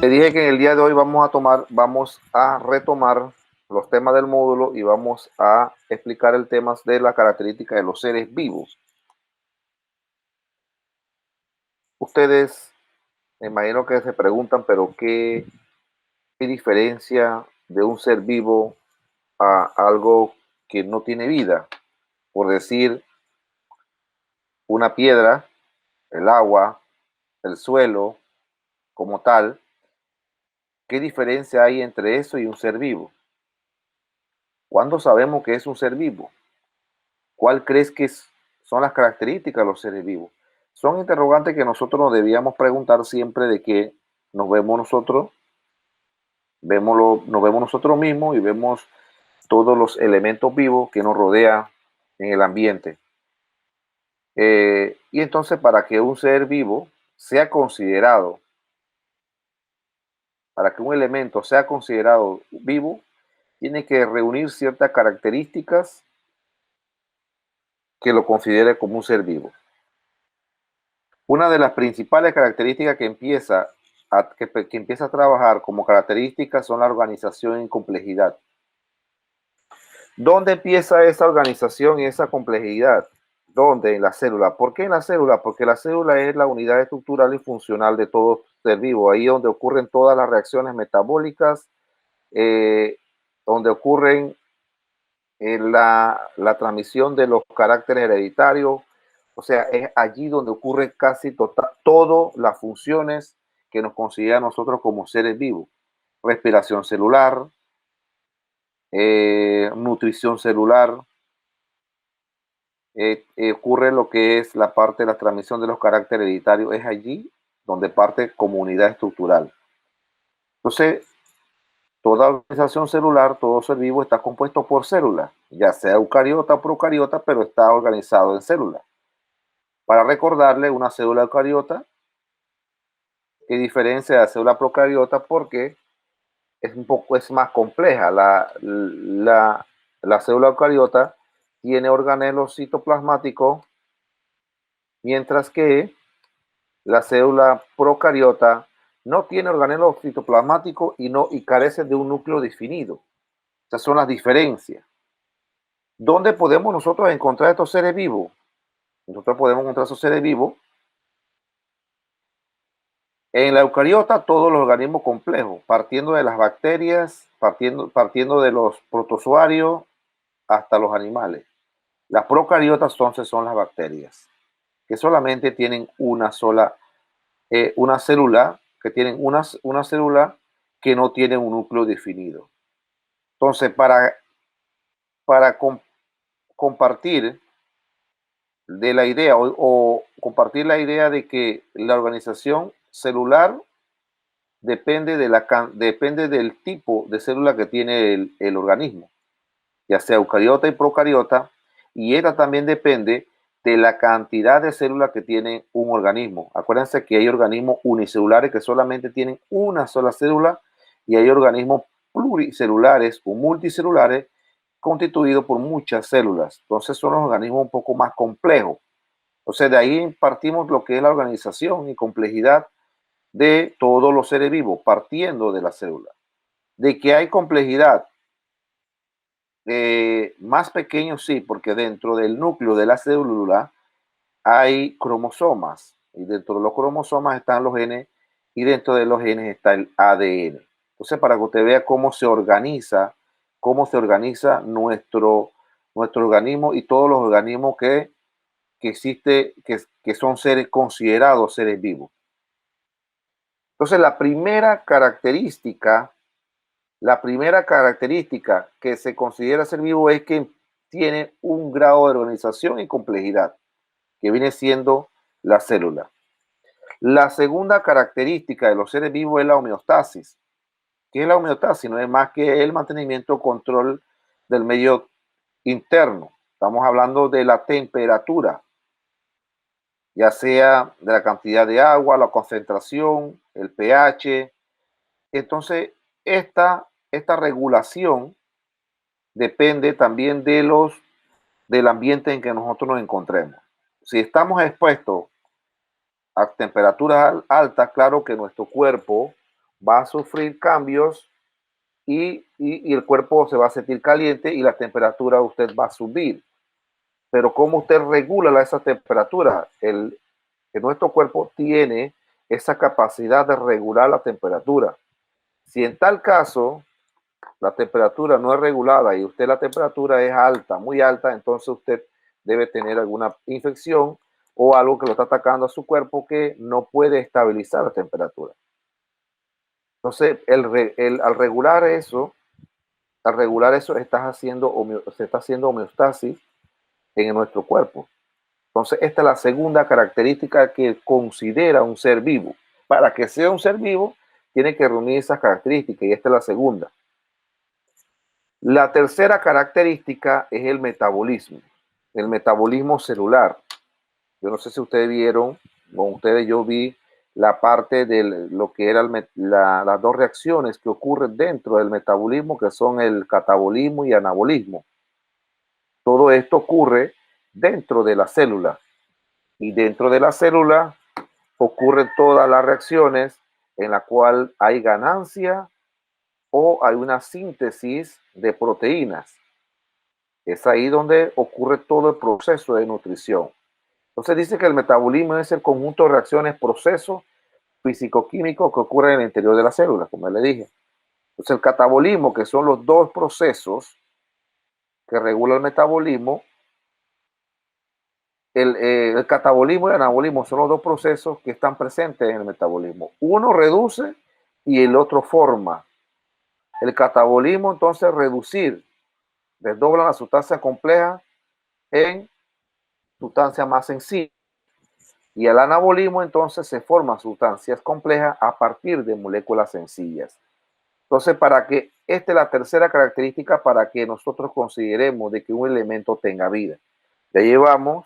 Te dije que en el día de hoy vamos a retomar los temas del módulo y vamos a explicar el tema de la característica de los seres vivos. Ustedes, me imagino que se preguntan, pero ¿qué diferencia de un ser vivo a algo que no tiene vida? Por decir, una piedra, el agua, el suelo, como tal. ¿Qué diferencia hay entre eso y un ser vivo? ¿Cuándo sabemos que es un ser vivo? ¿Cuál crees que son las características de los seres vivos? Son interrogantes que nosotros nos debíamos preguntar siempre de que nos vemos nosotros, nos vemos nosotros mismos y vemos todos los elementos vivos que nos rodean en el ambiente. Y entonces para que un ser vivo sea considerado, para que un elemento sea considerado vivo, tiene que reunir ciertas características que lo considere como un ser vivo. Una de las principales características que empieza a trabajar como características son la organización en complejidad. ¿Dónde empieza esa organización y esa complejidad? ¿Dónde? En la célula. ¿Por qué en la célula? Porque la célula es la unidad estructural y funcional de todo ser vivo. Ahí donde ocurren todas las reacciones metabólicas, donde ocurren la transmisión de los caracteres hereditarios. O sea, es allí donde ocurre casi todas las funciones que nos consideran nosotros como seres vivos. Respiración celular, nutrición celular, ocurre lo que es la parte de la transmisión de los caracteres hereditarios, es allí donde parte comunidad estructural. Entonces, toda organización celular, todo ser vivo está compuesto por células, ya sea eucariota o procariota, pero está organizado en células. Para recordarle, una célula eucariota, ¿qué diferencia de la célula procariota? Porque es más compleja. La célula eucariota tiene organelos citoplasmáticos, mientras que la célula procariota no tiene organelos citoplasmáticos y carece de un núcleo definido. Esas son las diferencias. ¿Dónde podemos nosotros encontrar estos seres vivos? Nosotros podemos encontrar esos seres vivos en la eucariota, todos los organismos complejos, partiendo de las bacterias, partiendo de los protozoarios hasta los animales. Las procariotas entonces son las bacterias, que solamente tienen una célula, que tienen una célula que no tiene un núcleo definido. Entonces, para compartir de la idea o compartir la idea de que la organización celular depende del tipo de célula que tiene el organismo, ya sea eucariota y procariota, y esta también depende de la cantidad de células que tiene un organismo. Acuérdense que hay organismos unicelulares que solamente tienen una sola célula y hay organismos pluricelulares o multicelulares constituidos por muchas células. Entonces son los organismos un poco más complejos. Entonces de ahí partimos lo que es la organización y complejidad de todos los seres vivos, partiendo de la célula. De que hay complejidad más pequeño, sí, porque dentro del núcleo de la célula hay cromosomas y dentro de los cromosomas están los genes y dentro de los genes está el ADN. Entonces, para que usted vea cómo se organiza nuestro organismo y todos los organismos que existe, que son seres considerados seres vivos. Entonces, la primera característica que se considera ser vivo es que tiene un grado de organización y complejidad, que viene siendo la célula. La segunda característica de los seres vivos es la homeostasis. ¿Qué es la homeostasis? No es más que el mantenimiento o control del medio interno. Estamos hablando de la temperatura, ya sea de la cantidad de agua, la concentración, el pH. Entonces, esta regulación depende también del ambiente en que nosotros nos encontremos. Si estamos expuestos a temperaturas altas, claro que nuestro cuerpo va a sufrir cambios y el cuerpo se va a sentir caliente y la temperatura de usted va a subir. Pero ¿cómo usted regula esa temperatura? Que nuestro cuerpo tiene esa capacidad de regular la temperatura. Si en tal caso la temperatura no es regulada y usted la temperatura es alta, muy alta, entonces usted debe tener alguna infección o algo que lo está atacando a su cuerpo que no puede estabilizar la temperatura. Entonces, al regular eso se está haciendo homeostasis en nuestro cuerpo. Entonces, esta es la segunda característica que considera un ser vivo. Para que sea un ser vivo, tiene que reunir esas características y esta es la segunda. La tercera característica es el metabolismo celular. Yo no sé si ustedes vieron, con ustedes yo vi la parte de lo que eran las dos reacciones que ocurren dentro del metabolismo, que son el catabolismo y anabolismo. Todo esto ocurre dentro de la célula y dentro de la célula ocurren todas las reacciones en la cual hay ganancia o hay una síntesis de proteínas. Es ahí donde ocurre todo el proceso de nutrición. Entonces dice que el metabolismo es el conjunto de reacciones, procesos físico-químicos que ocurren en el interior de la célula, como le dije. Entonces el catabolismo, que son los dos procesos que regulan el metabolismo, el catabolismo y el anabolismo son los dos procesos que están presentes en el metabolismo. Uno reduce y el otro forma. El catabolismo, entonces, reducir, desdobla la sustancia compleja en sustancias más sencillas. Y el anabolismo, entonces, se forman sustancias complejas a partir de moléculas sencillas. Entonces, para que esta es la tercera característica para que nosotros consideremos de que un elemento tenga vida. Ya llevamos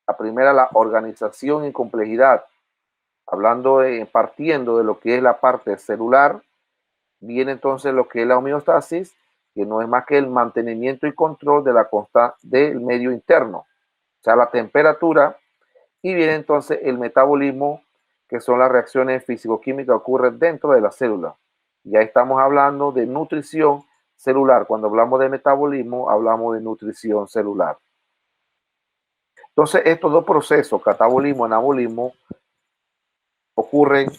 la primera, la organización y complejidad. Hablando partiendo de lo que es la parte celular, viene entonces lo que es la homeostasis, que no es más que el mantenimiento y control de la constante del medio interno, o sea, la temperatura, y viene entonces el metabolismo, que son las reacciones físico-químicas que ocurren dentro de la célula. Ya estamos hablando de nutrición celular. Cuando hablamos de metabolismo, hablamos de nutrición celular. Entonces, estos dos procesos, catabolismo y anabolismo, ocurren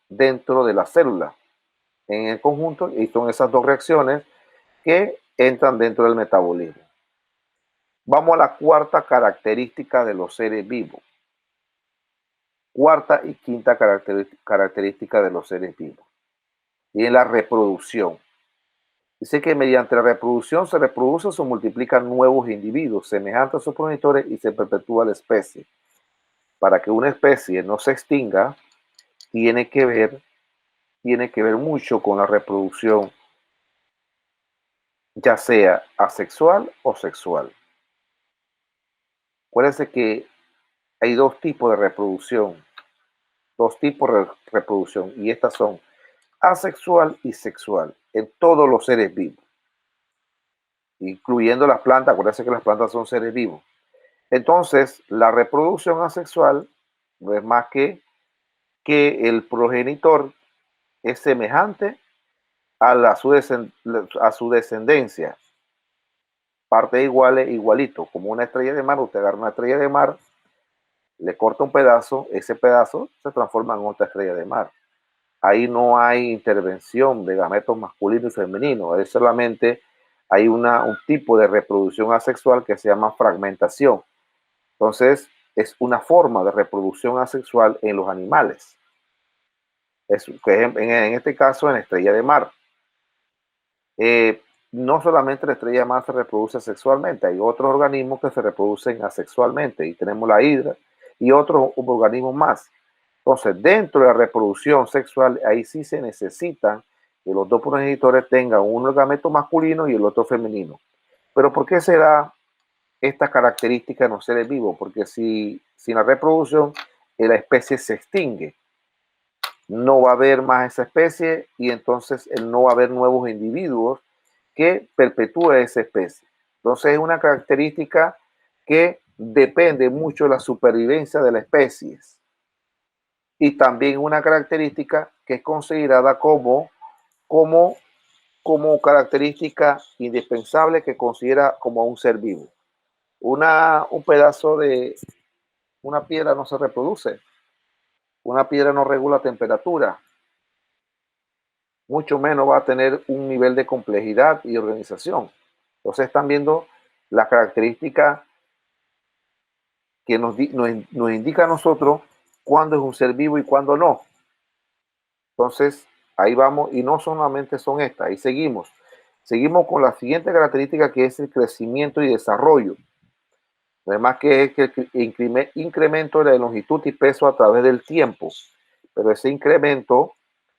dentro de la célula en el conjunto y son esas dos reacciones que entran dentro del metabolismo. Vamos a la cuarta característica de los seres vivos. Cuarta y quinta característica de los seres vivos. Y en la reproducción. Dice que mediante la reproducción se reproducen o se multiplican nuevos individuos semejantes a sus progenitores y se perpetúa la especie. Para que una especie no se extinga, tiene que ver mucho con la reproducción, ya sea asexual o sexual. Acuérdense que hay dos tipos de reproducción, y estas son asexual y sexual en todos los seres vivos, incluyendo las plantas. Acuérdense que las plantas son seres vivos. Entonces, la reproducción asexual no es más que el progenitor es semejante a su descendencia, partes iguales, igualito, como una estrella de mar. Usted agarra una estrella de mar, le corta un pedazo, ese pedazo se transforma en otra estrella de mar. Ahí no hay intervención de gametos masculinos y femeninos, es solamente hay un tipo de reproducción asexual que se llama fragmentación. Entonces, es una forma de reproducción asexual en los animales. En este caso, en estrella de mar. No solamente la estrella de mar se reproduce sexualmente, hay otros organismos que se reproducen asexualmente y tenemos la hidra y otros organismos más. Entonces, dentro de la reproducción sexual, ahí sí se necesitan que los dos progenitores tengan uno el gameto masculino y el otro femenino. Pero ¿por qué se da esta característica en los seres vivos? Porque sin la reproducción, la especie se extingue. No va a haber más esa especie y entonces no va a haber nuevos individuos que perpetúe esa especie. Entonces es una característica que depende mucho de la supervivencia de las especies. y también una característica que es considerada como, como característica indispensable que considera como un ser vivo. Un pedazo de una piedra no se reproduce, una piedra no regula temperatura, mucho menos va a tener un nivel de complejidad y organización. Entonces están viendo la característica que nos indica a nosotros cuándo es un ser vivo y cuándo no. Entonces, ahí vamos, y no solamente son estas, ahí seguimos. Seguimos con la siguiente característica que es el crecimiento y desarrollo. Además que es el incremento de la longitud y peso a través del tiempo. Pero ese incremento,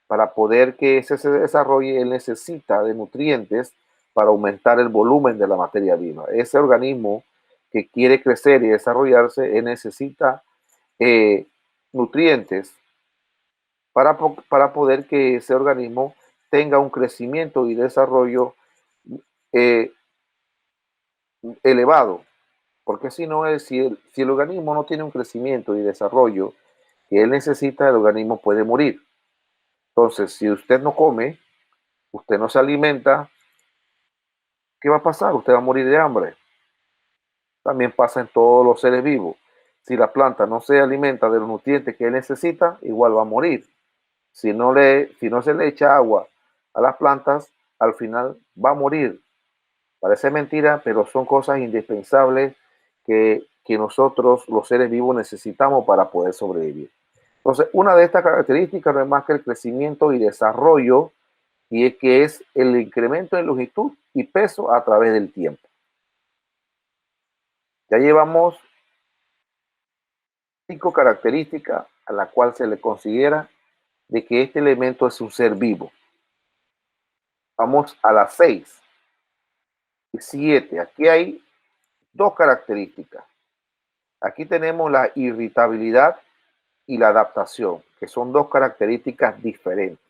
para poder que ese se desarrolle, él necesita de nutrientes para aumentar el volumen de la materia viva. Ese organismo que quiere crecer y desarrollarse, él necesita nutrientes para poder que ese organismo tenga un crecimiento y desarrollo eh, elevado. Porque si no, si el organismo no tiene un crecimiento y desarrollo que él necesita, el organismo puede morir. Entonces, si usted no come, usted no se alimenta, ¿qué va a pasar? Usted va a morir de hambre. También pasa en todos los seres vivos. Si la planta no se alimenta de los nutrientes que él necesita, igual va a morir. Si no se le echa agua a las plantas, al final va a morir. Parece mentira, pero son cosas indispensables que nosotros, los seres vivos, necesitamos para poder sobrevivir. Entonces, una de estas características no es más que el crecimiento y desarrollo, y es que es el incremento de longitud y peso a través del tiempo. Ya llevamos 5 características a la cual se le considera de que este elemento es un ser vivo. Vamos a las 6 y 7. Aquí hay 2 características. Aquí tenemos la irritabilidad y la adaptación, que son 2 características diferentes.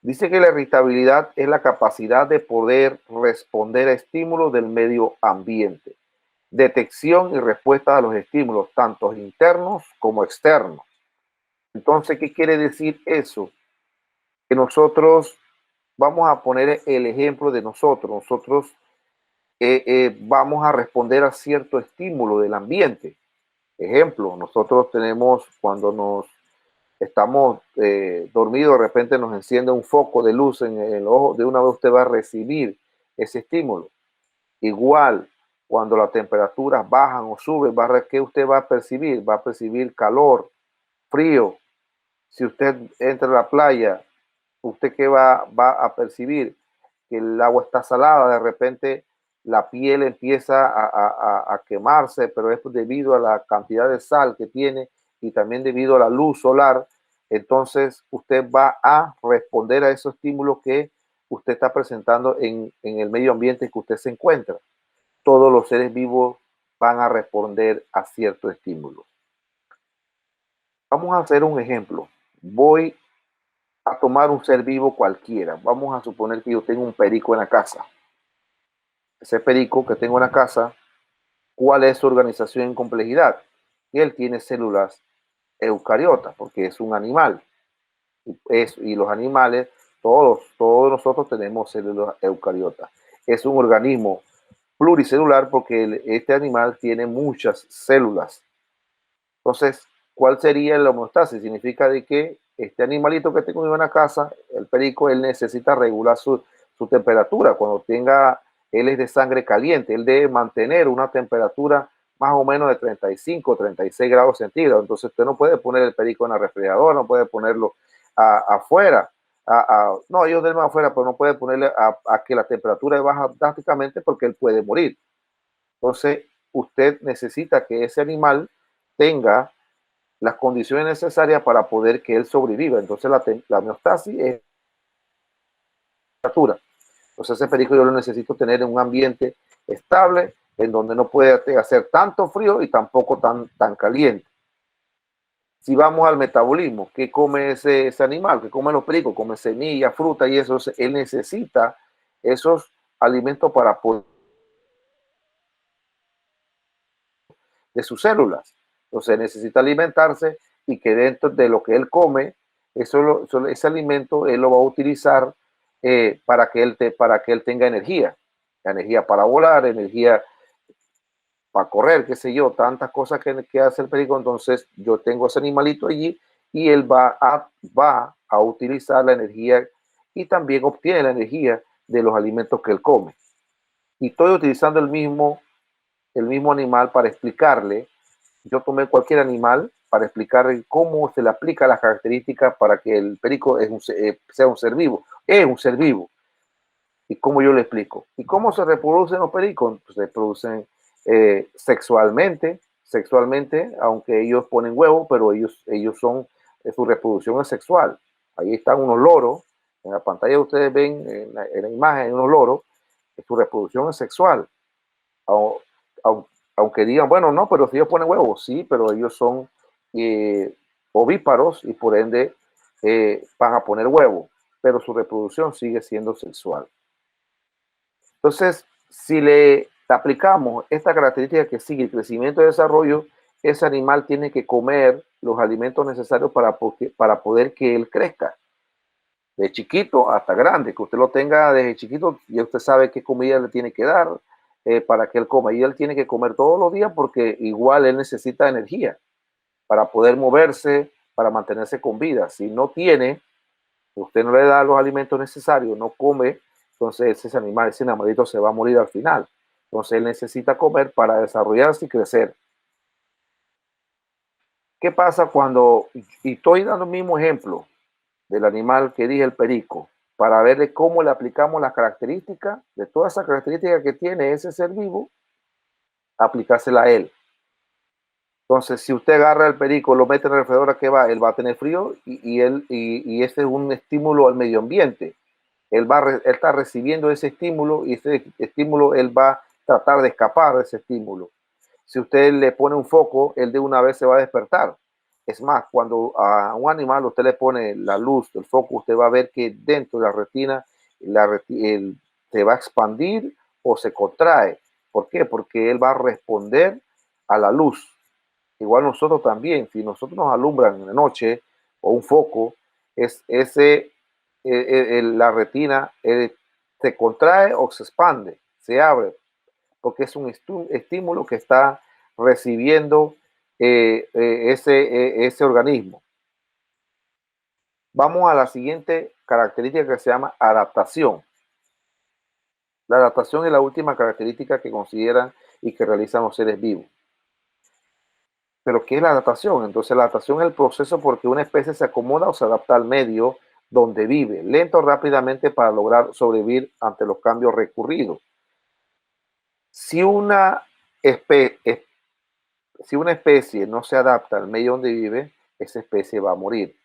Dice que la irritabilidad es la capacidad de poder responder a estímulos del medio ambiente, detección y respuesta a los estímulos, tanto internos como externos. Entonces, ¿qué quiere decir eso? Que nosotros vamos a poner el ejemplo de nosotros. Nosotros vamos a responder a cierto estímulo del ambiente. Ejemplo, nosotros tenemos cuando nos estamos dormidos, de repente nos enciende un foco de luz en el ojo, de una vez usted va a recibir ese estímulo. Igual, cuando las temperaturas bajan o suben, ¿qué usted va a percibir? Va a percibir calor, frío. Si usted entra a la playa, ¿usted qué va a percibir? Que el agua está salada, de repente la piel empieza a quemarse, pero es debido a la cantidad de sal que tiene y también debido a la luz solar. Entonces usted va a responder a esos estímulos que usted está presentando en el medio ambiente en que usted se encuentra. Todos los seres vivos van a responder a ciertos estímulos. Vamos a hacer un ejemplo. Voy a tomar un ser vivo cualquiera. Vamos a suponer que yo tengo un perico en la casa. Ese perico que tengo en la casa, ¿cuál es su organización en complejidad? Y él tiene células eucariotas, porque es un animal. Y los animales, todos nosotros tenemos células eucariotas. Es un organismo pluricelular porque este animal tiene muchas células. Entonces, ¿cuál sería la homeostasis? Significa de que este animalito que tengo en la casa, el perico, él necesita regular su temperatura. Cuando él es de sangre caliente, él debe mantener una temperatura más o menos de 35 o 36 grados centígrados. Entonces, usted no puede poner el perico en la refrigeradora, no puede ponerlo afuera. No, ellos duermen afuera, pero no puede ponerle a que la temperatura baja drásticamente porque él puede morir. Entonces, usted necesita que ese animal tenga las condiciones necesarias para poder que él sobreviva. Entonces, la homeostasis es temperatura. Entonces, ese perico yo lo necesito tener en un ambiente estable, en donde no puede hacer tanto frío y tampoco tan caliente. Si vamos al metabolismo, ¿qué come ese animal? ¿Qué come los pericos? Come semillas, fruta y eso. Él necesita esos alimentos para poder de sus células. Entonces necesita alimentarse y que dentro de lo que él come, ese alimento él lo va a utilizar para que él tenga energía para volar, energía para correr, qué sé yo, tantas cosas que hace el perico. Entonces yo tengo ese animalito allí y él va a utilizar la energía y también obtiene la energía de los alimentos que él come. Y estoy utilizando el mismo animal para explicarle. Yo tomé cualquier animal para explicarle cómo se le aplica las características para que el perico sea un ser vivo. Es un ser vivo. ¿Y cómo yo le explico? ¿Y cómo se reproducen los pericos? Pues se reproducen sexualmente, aunque ellos ponen huevos, pero ellos son, su reproducción es sexual. Ahí están unos loros, en la pantalla ustedes ven en la imagen unos loros, su reproducción es sexual. Aunque digan, bueno, no, pero si ellos ponen huevos, sí, pero ellos son ovíparos y por ende van a poner huevos, pero su reproducción sigue siendo sexual. Entonces, si le aplicamos esta característica que sigue el crecimiento y desarrollo, ese animal tiene que comer los alimentos necesarios para poder que él crezca. De chiquito hasta grande, que usted lo tenga desde chiquito, y usted sabe qué comida le tiene que dar para que él coma. Y él tiene que comer todos los días porque igual él necesita energía para poder moverse, para mantenerse con vida. Si no tiene, usted no le da los alimentos necesarios, no come, entonces ese animalito se va a morir al final. Entonces él necesita comer para desarrollarse y crecer. ¿Qué pasa cuando, y estoy dando el mismo ejemplo del animal que dije, el perico, para ver cómo le aplicamos las características, de todas esas características que tiene ese ser vivo, aplicársela a él? Entonces, si usted agarra el perico, lo mete en el refrigerador, ¿qué va? Él va a tener frío y ese es un estímulo al medio ambiente. Él está recibiendo ese estímulo y ese estímulo él va a tratar de escapar de ese estímulo. Si usted le pone un foco, él de una vez se va a despertar. Es más, cuando a un animal usted le pone la luz, el foco, usted va a ver que dentro de la retina se va a expandir o se contrae. ¿Por qué? Porque él va a responder a la luz. Igual nosotros también, si nosotros nos alumbran en la noche o un foco, la retina se contrae o se expande, se abre, porque es un estímulo que está recibiendo ese organismo. Vamos a la siguiente característica que se llama adaptación. La adaptación es la última característica que consideran y que realizan los seres vivos. Pero ¿qué es la adaptación? Entonces la adaptación es el proceso porque una especie se acomoda o se adapta al medio donde vive, lento o rápidamente para lograr sobrevivir ante los cambios recurridos. Si una, si una especie no se adapta al medio donde vive, esa especie va a morir.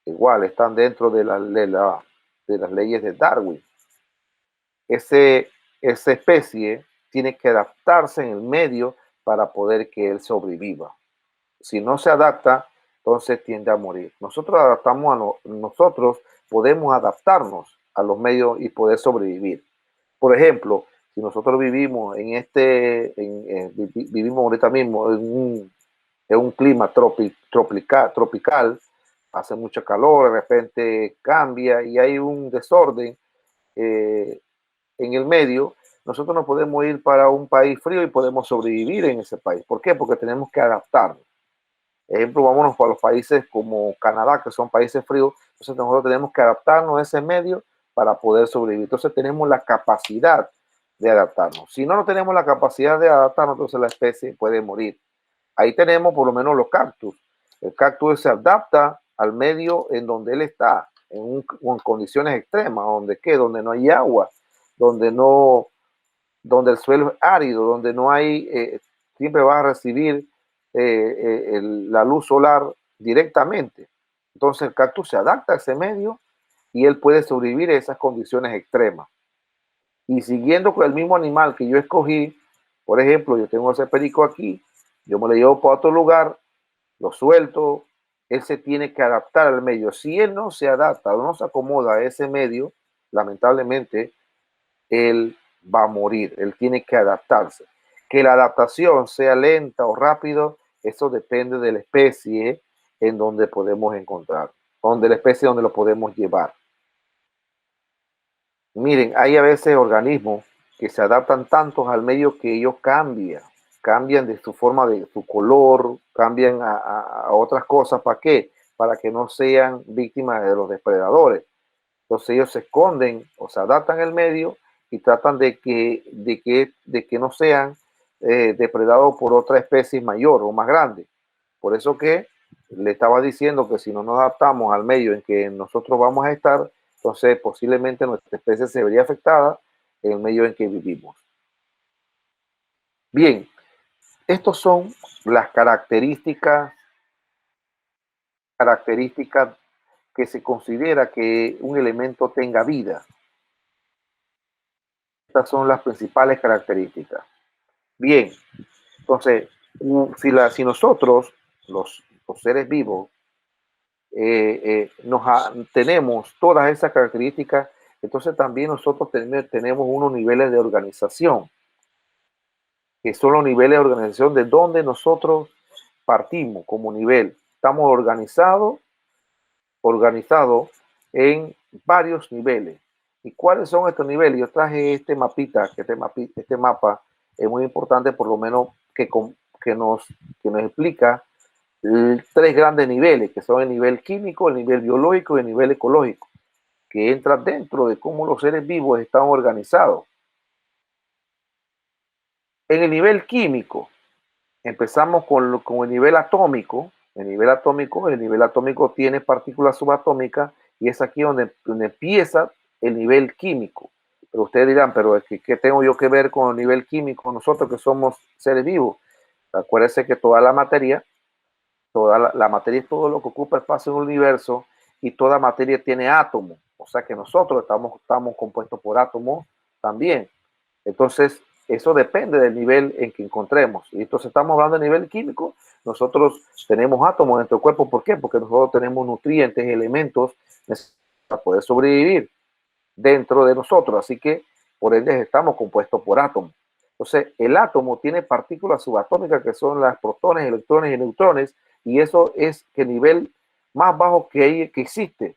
Igual, están dentro de las leyes de Darwin. Esa especie tiene que adaptarse en el medio para poder que él sobreviva. Si no se adapta, entonces tiende a morir. Nosotros podemos adaptarnos a los medios y poder sobrevivir. Por ejemplo, si nosotros vivimos vivimos ahorita mismo en un clima tropical, hace mucho calor, de repente cambia y hay un desorden en el medio, nosotros nos podemos ir para un país frío y podemos sobrevivir en ese país. ¿Por qué? Porque tenemos que adaptarnos. Ejemplo, vámonos para los países como Canadá, que son países fríos. Entonces nosotros tenemos que adaptarnos a ese medio para poder sobrevivir. Entonces tenemos la capacidad de adaptarnos. Si no tenemos la capacidad de adaptarnos, entonces la especie puede morir. Ahí tenemos por lo menos los cactus. El cactus se adapta al medio en donde él está, en condiciones extremas, donde no hay agua, donde el suelo es árido, donde no hay, siempre va a recibir la luz solar directamente. Entonces el cactus se adapta a ese medio y él puede sobrevivir a esas condiciones extremas. Y siguiendo con el mismo animal que yo escogí, por ejemplo, yo tengo ese perico aquí, yo me lo llevo para otro lugar, lo suelto, él se tiene que adaptar al medio. Si él no se adapta o no se acomoda a ese medio, lamentablemente, él va a morir, él tiene que adaptarse. Que la adaptación sea lenta o rápido, eso depende de la especie en donde podemos encontrar, donde la especie donde lo podemos llevar. Miren, hay a veces organismos que se adaptan tanto al medio que ellos cambian de su forma, de su color, cambian a otras cosas. ¿Para qué? Para que no sean víctimas de los depredadores. Entonces ellos se esconden o se adaptan al medio y tratan de que no sean depredados por otra especie mayor o más grande. Por eso que le estaba diciendo que si no nos adaptamos al medio en que nosotros vamos a estar, entonces posiblemente nuestra especie se vería afectada en el medio en que vivimos. Bien, estas son las características que se considera que un elemento tenga vida. Estas son las principales características. Bien, entonces, si nosotros, los seres vivos, tenemos todas esas características, entonces también nosotros tenemos unos niveles de organización, que son los niveles de organización de donde nosotros partimos como nivel. Estamos organizados en varios niveles. ¿Y cuáles son estos niveles? Yo traje este mapita, este mapa es muy importante, por lo menos que nos explica tres grandes niveles, que son el nivel químico, el nivel biológico y el nivel ecológico, que entra dentro de cómo los seres vivos están organizados. En el nivel químico, empezamos con el nivel atómico. El nivel atómico tiene partículas subatómicas y es aquí donde empieza el nivel químico. Pero ustedes dirán, pero ¿qué tengo yo que ver con el nivel químico? Nosotros que somos seres vivos. Acuérdense que toda la materia es todo lo que ocupa espacio en el universo y toda materia tiene átomos. O sea que nosotros estamos compuestos por átomos también. Entonces, eso depende del nivel en que encontremos. Y entonces estamos hablando de nivel químico. Nosotros tenemos átomos en nuestro cuerpo. ¿Por qué? Porque nosotros tenemos nutrientes, elementos para poder sobrevivir dentro de nosotros. Así que, por ende, estamos compuestos por átomos. Entonces, el átomo tiene partículas subatómicas que son las protones, electrones y neutrones. Y eso es el nivel más bajo que existe.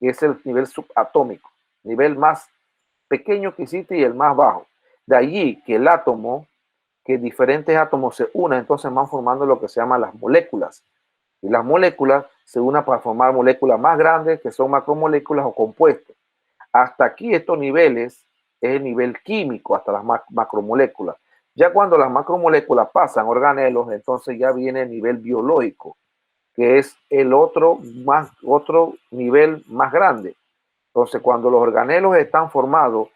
Y es el nivel subatómico. Nivel más pequeño que existe y el más bajo. De allí que el átomo, que diferentes átomos se unan, entonces van formando lo que se llama las moléculas. Y las moléculas se unen para formar moléculas más grandes, que son macromoléculas o compuestos. Hasta aquí estos niveles es el nivel químico, hasta las macromoléculas. Ya cuando las macromoléculas pasan organelos, entonces ya viene el nivel biológico, que es el otro nivel más grande. Entonces, cuando los organelos están formados,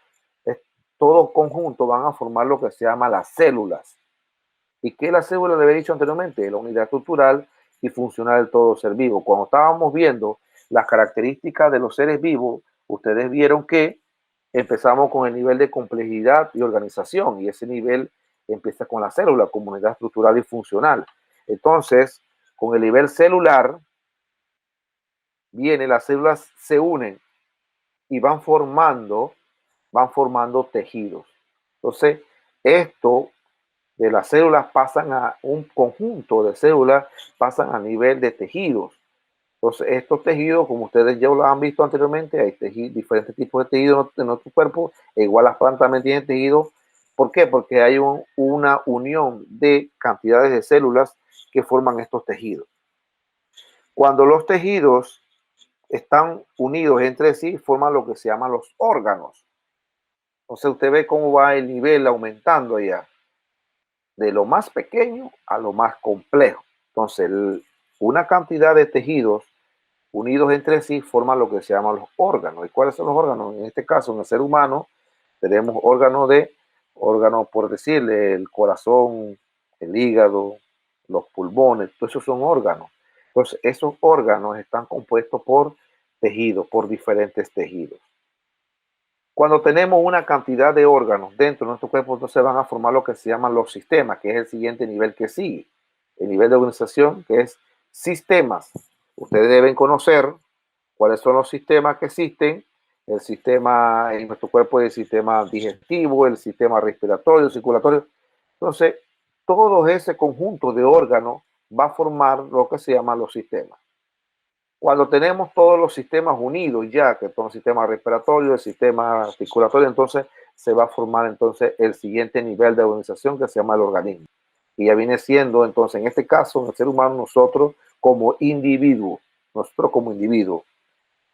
todos conjuntos van a formar lo que se llama las células. ¿Y qué es la célula? Le había dicho anteriormente, la unidad estructural y funcional de todo ser vivo. Cuando estábamos viendo las características de los seres vivos, ustedes vieron que empezamos con el nivel de complejidad y organización, y ese nivel empieza con la célula, como unidad estructural y funcional. Entonces, con el nivel celular, las células se unen y van formando tejidos. Entonces, esto de las células pasan a un conjunto de células, pasan a nivel de tejidos. Entonces, estos tejidos, como ustedes ya lo han visto anteriormente, hay diferentes tipos de tejidos en nuestro cuerpo, e igual las plantas también tienen tejidos. ¿Por qué? Porque hay una unión de cantidades de células que forman estos tejidos. Cuando los tejidos están unidos entre sí, forman lo que se llaman los órganos. Entonces usted ve cómo va el nivel aumentando allá, de lo más pequeño a lo más complejo. Entonces, una cantidad de tejidos unidos entre sí forman lo que se llaman los órganos. ¿Y cuáles son los órganos? En este caso, en el ser humano, tenemos órganos por decirle, el corazón, el hígado, los pulmones, todos esos son órganos. Entonces, esos órganos están compuestos por tejidos, por diferentes tejidos. Cuando tenemos una cantidad de órganos dentro de nuestro cuerpo, entonces van a formar lo que se llaman los sistemas, que es el siguiente nivel que sigue. El nivel de organización, que es sistemas. Ustedes deben conocer cuáles son los sistemas que existen. El sistema en nuestro cuerpo es el sistema digestivo, el sistema respiratorio, circulatorio. Entonces, todo ese conjunto de órganos va a formar lo que se llama los sistemas. Cuando tenemos todos los sistemas unidos ya, que son el sistema respiratorio, el sistema articulatorio, entonces se va a formar entonces el siguiente nivel de organización que se llama el organismo. Y ya viene siendo entonces, en este caso, en el ser humano, nosotros como individuos,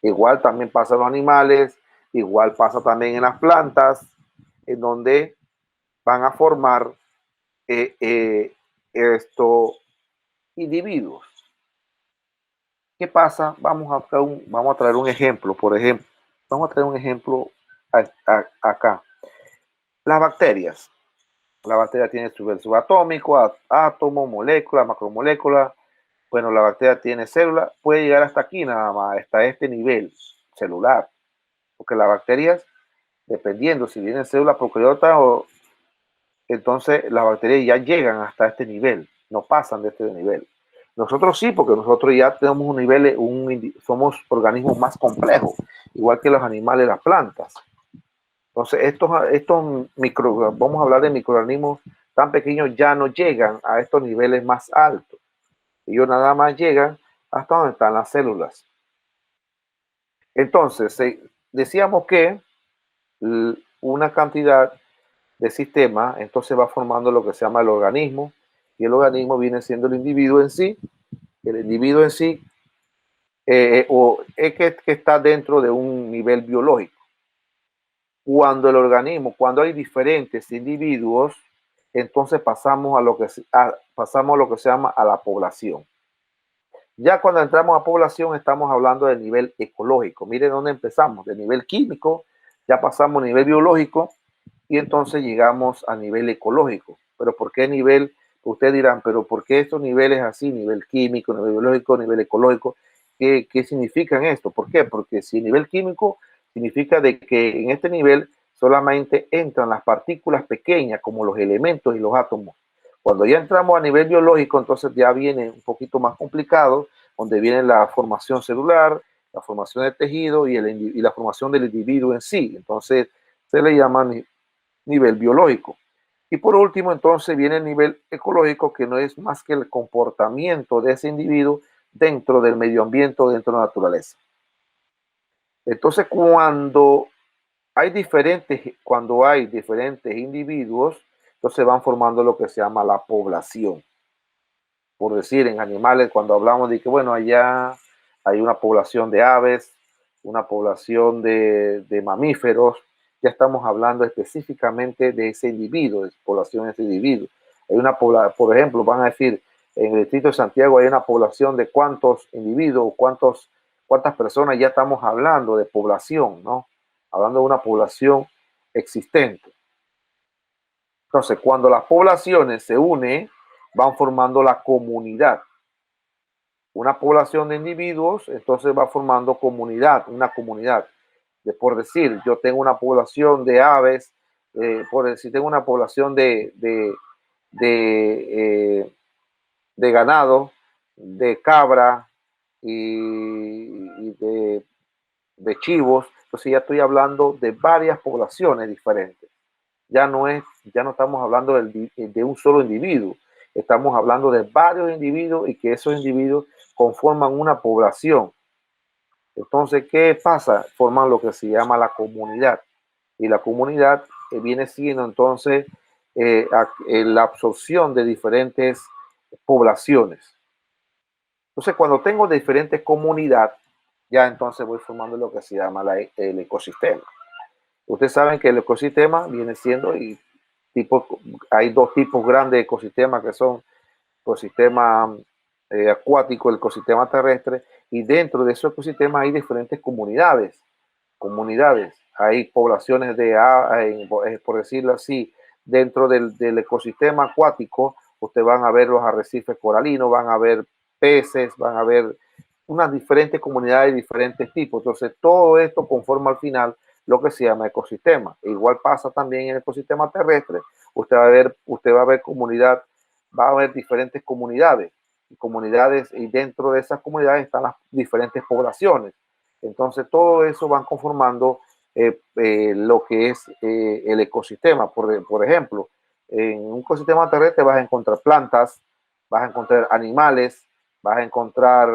Igual también pasa en los animales, igual pasa también en las plantas, en donde van a formar estos individuos. ¿Qué pasa? Vamos a traer un ejemplo, por ejemplo. Vamos a traer un ejemplo acá. Las bacterias. La bacteria tiene su subatómico, átomo, molécula, macromolécula. Bueno, la bacteria tiene célula. Puede llegar hasta aquí nada más, hasta este nivel celular. Porque las bacterias, dependiendo si vienen células procariotas o entonces las bacterias ya llegan hasta este nivel, no pasan de este nivel. Nosotros sí, porque nosotros ya tenemos un nivel, somos organismos más complejos, igual que los animales, las plantas. Entonces, vamos a hablar de microorganismos tan pequeños, ya no llegan a estos niveles más altos. Ellos nada más llegan hasta donde están las células. Entonces, decíamos que una cantidad de sistema, entonces va formando lo que se llama el organismo, y el organismo viene siendo el individuo en sí. El individuo en sí es que está dentro de un nivel biológico. Cuando hay diferentes individuos, entonces pasamos a lo que se llama a la población. Ya cuando entramos a población estamos hablando del nivel ecológico. Miren dónde empezamos, del nivel químico, ya pasamos a nivel biológico y entonces llegamos a nivel ecológico. Pero ¿por qué nivel? Ustedes dirán, pero ¿por qué estos niveles así? Nivel químico, nivel biológico, nivel ecológico. ¿Qué significan esto? ¿Por qué? Porque si nivel químico significa de que en este nivel solamente entran las partículas pequeñas como los elementos y los átomos. Cuando ya entramos a nivel biológico, entonces ya viene un poquito más complicado, donde viene la formación celular, la formación del tejido y la formación del individuo en sí. Entonces se le llama nivel biológico. Y por último, entonces viene el nivel ecológico, que no es más que el comportamiento de ese individuo dentro del medio ambiente, dentro de la naturaleza. Entonces, cuando hay diferentes individuos, entonces van formando lo que se llama la población. Por decir, en animales, cuando hablamos de que, bueno, allá hay una población de aves, una población de mamíferos, ya estamos hablando específicamente de ese individuo, de población de ese individuo. Por ejemplo, van a decir, en el distrito de Santiago hay una población de cuántos individuos, cuántas personas, ya estamos hablando de población, ¿no? Hablando de una población existente. Entonces, cuando las poblaciones se unen, van formando la comunidad. Una población de individuos, entonces va formando una comunidad. Por decir, yo tengo una población de aves, por decir, tengo una población de ganado, de cabra y de chivos, entonces ya estoy hablando de varias poblaciones diferentes. Ya no estamos hablando de un solo individuo, estamos hablando de varios individuos y que esos individuos conforman una población. Entonces, ¿qué pasa? Forman lo que se llama la comunidad. Y la comunidad viene siendo entonces la absorción de diferentes poblaciones. Entonces, cuando tengo diferentes comunidades, ya entonces voy formando lo que se llama el ecosistema. Ustedes saben que el ecosistema viene siendo, hay dos tipos grandes de ecosistemas que son ecosistema acuático, el ecosistema terrestre, y dentro de esos ecosistemas hay diferentes comunidades. Hay poblaciones por decirlo así, dentro del ecosistema acuático, ustedes van a ver los arrecifes coralinos, van a ver peces, van a ver unas diferentes comunidades de diferentes tipos. Entonces, todo esto conforma al final lo que se llama ecosistema. Igual pasa también en el ecosistema terrestre. Usted va a ver va a haber diferentes comunidades, y dentro de esas comunidades están las diferentes poblaciones. Entonces, todo eso van conformando lo que es el ecosistema. Por ejemplo, en un ecosistema terrestre vas a encontrar plantas, vas a encontrar animales, vas a encontrar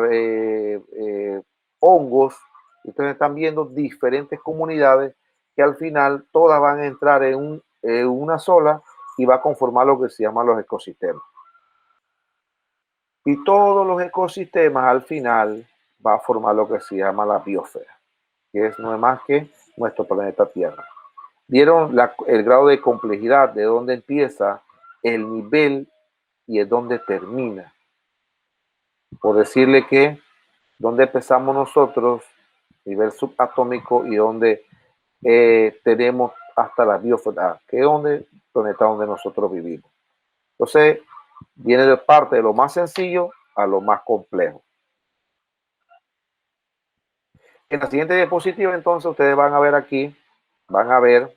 hongos. Ustedes están viendo diferentes comunidades que al final todas van a entrar en una sola y va a conformar lo que se llama los ecosistemas. Y todos los ecosistemas al final va a formar lo que se llama la biosfera, que no es más que nuestro planeta Tierra. Vieron el grado de complejidad, de dónde empieza el nivel y es donde termina. Por decirle que donde empezamos nosotros, nivel subatómico, y donde tenemos hasta la biosfera, que es donde planeta donde nosotros vivimos. Entonces, viene de parte de lo más sencillo a lo más complejo. En la siguiente diapositiva, entonces, ustedes van a ver aquí, van a ver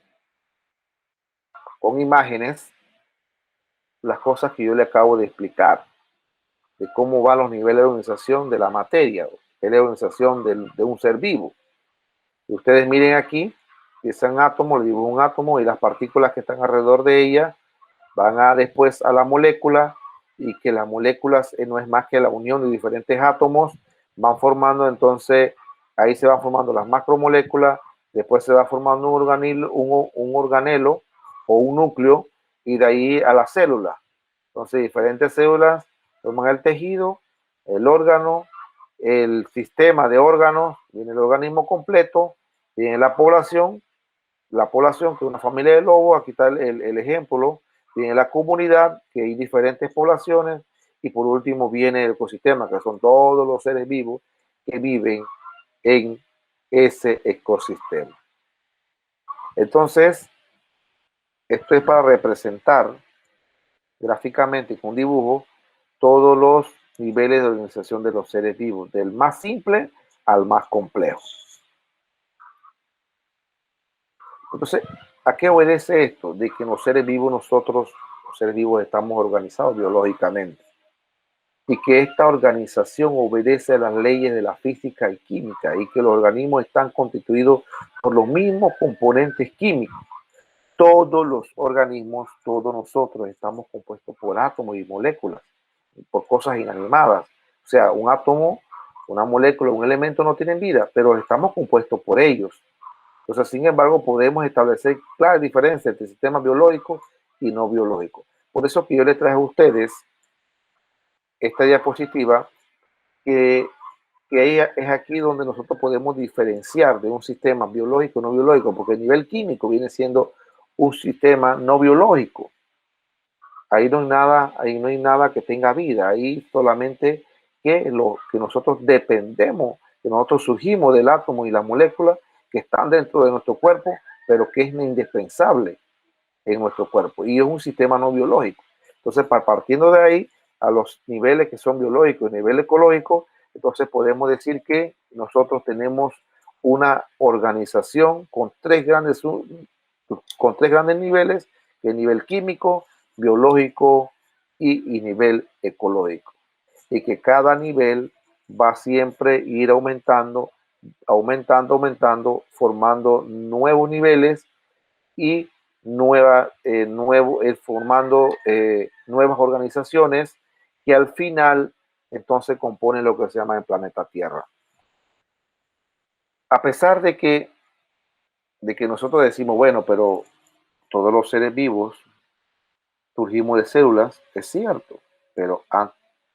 con imágenes las cosas que yo le acabo de explicar, de cómo van los niveles de organización de la materia, de la organización de un ser vivo. Y ustedes miren aquí, que es un átomo, le digo un átomo, y las partículas que están alrededor de ella van a después a la molécula, y que las moléculas no es más que la unión de diferentes átomos, van formando entonces, ahí se van formando las macromoléculas, después se va formando un organelo o un núcleo, y de ahí a la célula. Entonces diferentes células forman el tejido, el órgano, el sistema de órganos, viene el organismo completo, viene la población, que es una familia de lobos, aquí está el ejemplo, viene la comunidad, que hay diferentes poblaciones, y por último viene el ecosistema, que son todos los seres vivos que viven en ese ecosistema. Entonces, esto es para representar gráficamente con dibujo todos los niveles de organización de los seres vivos, del más simple al más complejo. Entonces, ¿a qué obedece esto? De que los seres vivos, nosotros, los seres vivos, estamos organizados biológicamente. Y que esta organización obedece a las leyes de la física y química, y que los organismos están constituidos por los mismos componentes químicos. Todos los organismos, todos nosotros estamos compuestos por átomos y moléculas, por cosas inanimadas. O sea, un átomo, una molécula, un elemento no tienen vida, pero estamos compuestos por ellos. Entonces, sin embargo, podemos establecer claras diferencias entre sistemas biológicos y no biológicos. Por eso que yo les traje a ustedes esta diapositiva, que es aquí donde nosotros podemos diferenciar de un sistema biológico y no biológico, porque el nivel químico viene siendo un sistema no biológico. Ahí no hay nada que tenga vida, ahí solamente que nosotros dependemos, que nosotros surgimos del átomo y las moléculas que están dentro de nuestro cuerpo, pero que es indispensable en nuestro cuerpo, y es un sistema no biológico. Entonces, partiendo de ahí, a los niveles que son biológicos y nivel ecológico, entonces podemos decir que nosotros tenemos una organización con tres grandes niveles, que es nivel químico, biológico y nivel ecológico. Y que cada nivel va siempre a ir aumentando, formando nuevos niveles y formando nuevas organizaciones que al final entonces componen lo que se llama el planeta Tierra. A pesar de que nosotros decimos, bueno, pero todos los seres vivos surgimos de células, es cierto, pero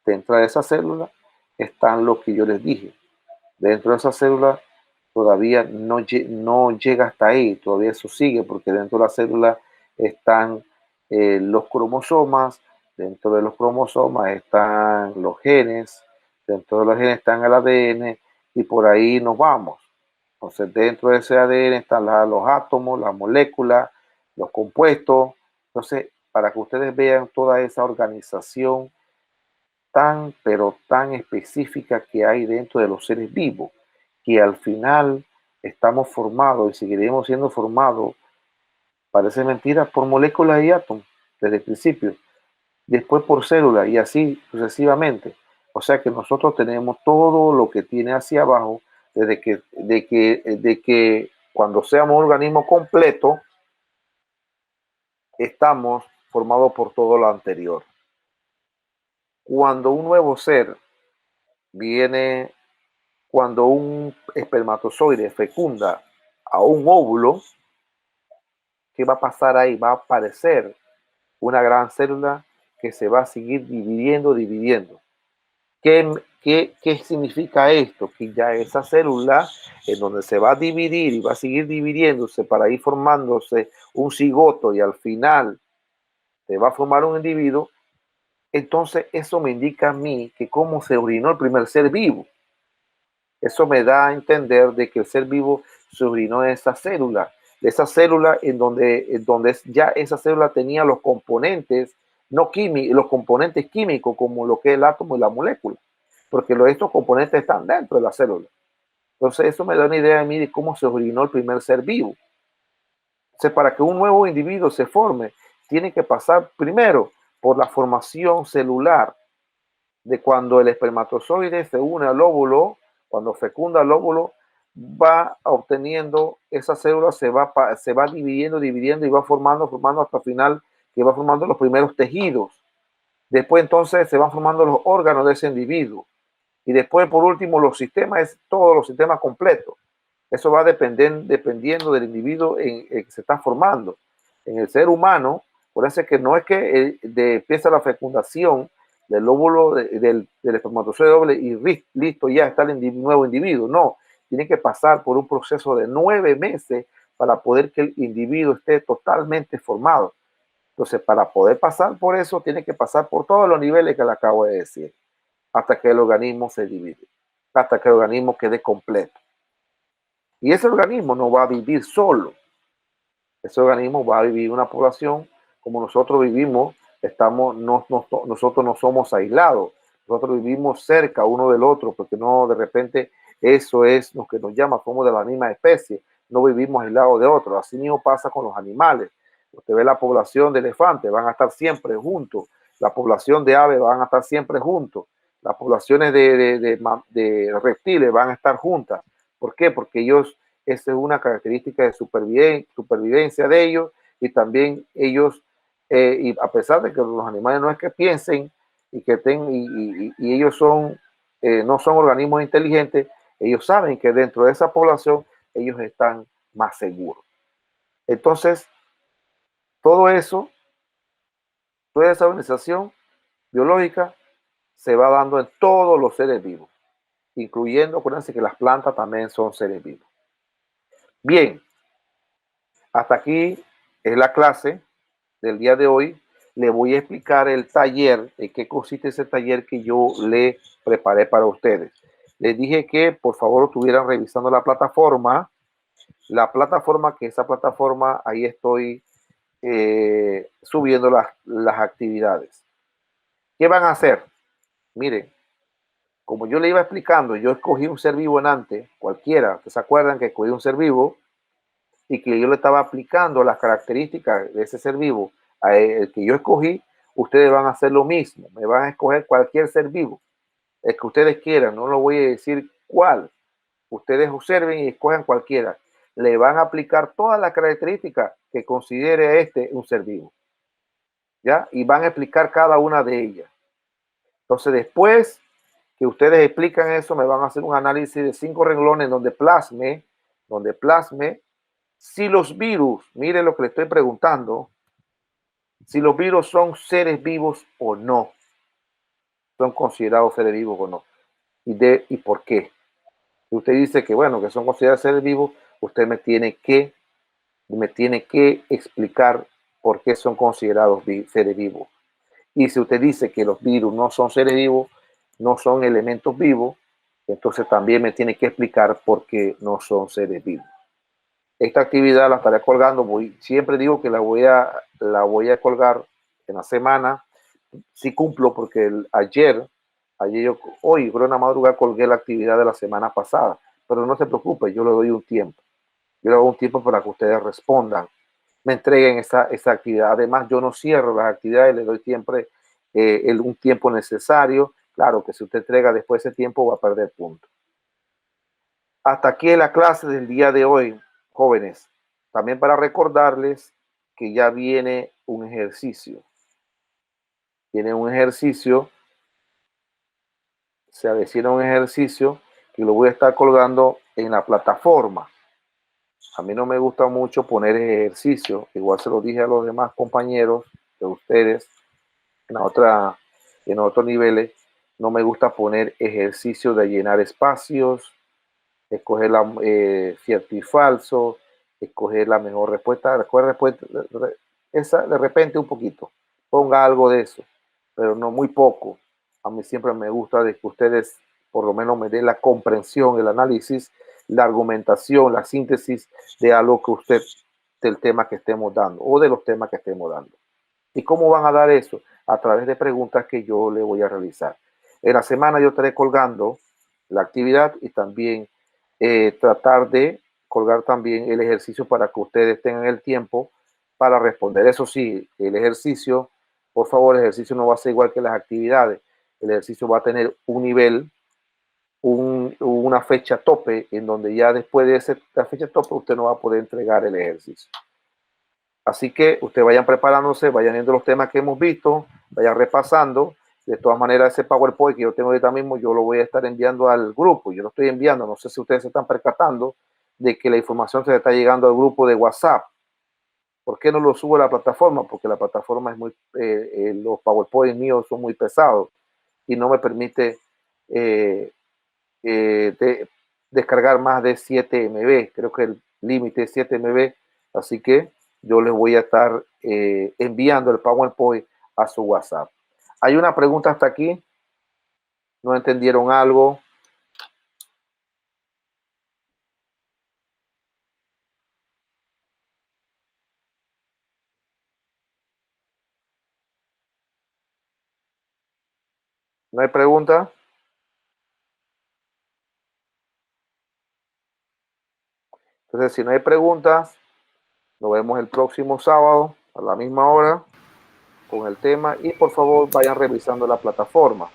dentro de esas células están lo que yo les dije. Dentro de esas células todavía no llega hasta ahí, todavía eso sigue, porque dentro de la célula están los cromosomas, dentro de los cromosomas están los genes, dentro de los genes están el ADN, y por ahí nos vamos. Entonces, dentro de ese ADN están los átomos, las moléculas, los compuestos. Entonces, para que ustedes vean toda esa organización tan, pero tan específica que hay dentro de los seres vivos, que al final estamos formados y seguiremos siendo formados, parece mentira, por moléculas y átomos desde el principio, después por células y así sucesivamente. O sea que nosotros tenemos todo lo que tiene hacia abajo, desde que cuando seamos un organismo completo, estamos formados por todo lo anterior. Cuando un nuevo ser viene, cuando un espermatozoide fecunda a un óvulo, ¿qué va a pasar ahí? Va a aparecer una gran célula que se va a seguir dividiendo. ¿Qué significa esto? Que ya esa célula en donde se va a dividir y va a seguir dividiéndose para ir formándose un cigoto y al final se va a formar un individuo, entonces eso me indica a mí que cómo se originó el primer ser vivo. Eso me da a entender de que el ser vivo se originó de esa célula en donde ya esa célula tenía los componentes no químicos, los componentes químicos como lo que es el átomo y la molécula, porque estos componentes están dentro de la célula. Entonces eso me da una idea a mí de cómo se originó el primer ser vivo. Entonces, para que un nuevo individuo se forme, tiene que pasar primero por la formación celular de cuando el espermatozoide se une al óvulo, cuando fecunda el óvulo, va obteniendo, esa célula se va dividiendo y va formando hasta el final, que va formando los primeros tejidos. Después entonces se van formando los órganos de ese individuo. Y después, por último, los sistemas, todos los sistemas completos. Eso va dependiendo del individuo en que se está formando. En el ser humano, por eso es que no es que empieza la fecundación del óvulo del espermatozoide doble y listo, ya está el nuevo individuo. No, tiene que pasar por un proceso de 9 meses para poder que el individuo esté totalmente formado. Entonces, para poder pasar por eso, tiene que pasar por todos los niveles que le acabo de decir, hasta que el organismo se divide, hasta que el organismo quede completo. Y ese organismo no va a vivir solo. Ese organismo va a vivir una población como nosotros vivimos. Nosotros no somos aislados. Nosotros vivimos cerca uno del otro, porque no de repente eso es lo que nos llama, somos de la misma especie. No vivimos aislados de otros. Así mismo pasa con los animales. Usted ve la población de elefantes, van a estar siempre juntos. La población de aves van a estar siempre juntos. Las poblaciones de reptiles van a estar juntas. ¿Por qué? Porque esa es una característica de supervivencia de ellos y también ellos, y a pesar de que los animales no es que piensen y que y ellos no son organismos inteligentes, ellos saben que dentro de esa población ellos están más seguros. Entonces, todo eso, toda esa organización biológica se va dando en todos los seres vivos, incluyendo, acuérdense que las plantas también son seres vivos. Bien, hasta aquí es la clase del día de hoy. Le voy a explicar el taller, de qué consiste ese taller que yo le preparé para ustedes. Les dije que por favor estuvieran revisando la plataforma, que esa plataforma, ahí estoy subiendo las actividades. ¿Qué van a hacer? Miren, como yo le iba explicando, yo escogí un ser vivo en antes, cualquiera, ¿se acuerdan que escogí un ser vivo? Y que yo le estaba aplicando las características de ese ser vivo el que yo escogí, ustedes van a hacer lo mismo, me van a escoger cualquier ser vivo, el que ustedes quieran, no lo voy a decir cuál, ustedes observen y escojan cualquiera, le van a aplicar todas las características que considere un ser vivo, ¿ya? Y van a explicar cada una de ellas. Entonces, después que ustedes explican eso, me van a hacer un análisis de 5 renglones donde plasme si los virus, mire lo que le estoy preguntando, si los virus son seres vivos o no, son considerados seres vivos o no, y por qué. Si usted dice que, bueno, que son considerados seres vivos, usted me tiene que explicar por qué son considerados seres vivos. Y si usted dice que los virus no son seres vivos, no son elementos vivos, entonces también me tiene que explicar por qué no son seres vivos. Esta actividad la estaré colgando, siempre digo que la voy a colgar en la semana. Sí cumplo porque hoy, creo en la madrugada, colgué la actividad de la semana pasada, pero no se preocupe, yo le doy un tiempo. Yo le doy un tiempo para que ustedes respondan, me entreguen esa actividad. Además, yo no cierro las actividades, le doy siempre un tiempo necesario. Claro que si usted entrega después de ese tiempo va a perder puntos. Hasta aquí la clase del día de hoy, jóvenes. También para recordarles que ya viene un ejercicio. Viene un ejercicio se avecina un ejercicio que lo voy a estar colgando en la plataforma. A mí no me gusta mucho poner ejercicio, igual se lo dije a los demás compañeros de ustedes en otros niveles, no me gusta poner ejercicio de llenar espacios, escoger cierto y falso, escoger la mejor respuesta. Recuerda, esa de repente un poquito, ponga algo de eso, pero no muy poco. A mí siempre me gusta de que ustedes por lo menos me den la comprensión, el análisis, la argumentación, la síntesis de algo que usted, del tema que estemos dando o de los temas que estemos dando. ¿Y cómo van a dar eso? A través de preguntas que yo le voy a realizar. En la semana yo estaré colgando la actividad y también tratar de colgar también el ejercicio para que ustedes tengan el tiempo para responder. Eso sí, el ejercicio, por favor, el ejercicio no va a ser igual que las actividades. El ejercicio va a tener un nivel, una fecha tope, en donde ya después de esa fecha tope usted no va a poder entregar el ejercicio. Así que ustedes vayan preparándose, vayan viendo los temas que hemos visto, vayan repasando. De todas maneras, ese PowerPoint que yo tengo ahorita mismo, yo lo voy a estar enviando al grupo. Yo lo estoy enviando, no sé si ustedes se están percatando de que la información se está llegando al grupo de WhatsApp. ¿Por qué no lo subo a la plataforma? Porque la plataforma es muy, los PowerPoint míos son muy pesados y no me permite descargar más de 7 MB. Creo que el límite es 7 MB. Así que yo les voy a estar enviando el PowerPoint a su WhatsApp. Hay una pregunta hasta aquí. ¿No entendieron algo? ¿No hay pregunta? Entonces, si no hay preguntas, nos vemos el próximo sábado a la misma hora con el tema y por favor vayan revisando la plataforma.